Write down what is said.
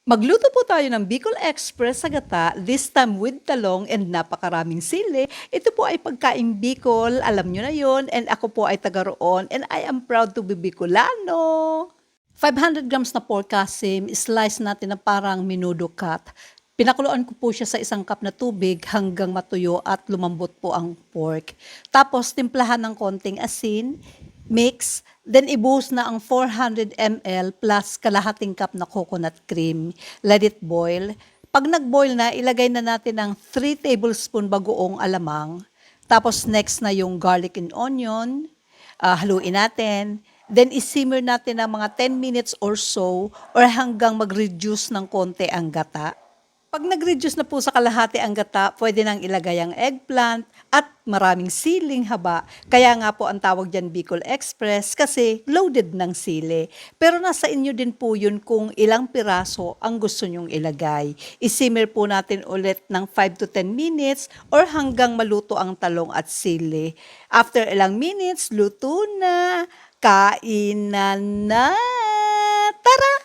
Magluto po tayo ng Bicol Express sa gata, this time with talong and napakaraming sili. Ito po ay pagkaing Bicol, alam nyo na yon, and ako po ay taga roon, and I am proud to be Bicolano. 500 grams na pork kasim, slice natin na parang menudo cut. Pinakuluan ko po siya sa isang cup na tubig hanggang matuyo at lumambot po ang pork. Tapos timplahan ng konting asin, mix, then ibuhos na ang 400 ml plus kalahating cup na coconut cream. Let it boil. Pag nag-boil na, ilagay na natin ang 3 tablespoon bagoong alamang. Tapos next na yung garlic and onion. Haluin natin. Then isimmer natin ng mga 10 minutes or so or hanggang mag-reduce ng konti ang gata. Pag nag-reduce na po sa kalahati ang gata, pwede nang ilagay ang eggplant at maraming siling haba. Kaya nga po ang tawag dyan Bicol Express kasi loaded ng sili. Pero nasa inyo din po yun kung ilang piraso ang gusto nyong ilagay. Isimmer po natin ulit ng 5 to 10 minutes or hanggang maluto ang talong at sili. After ilang minutes, luto na. Kainan na. Tara!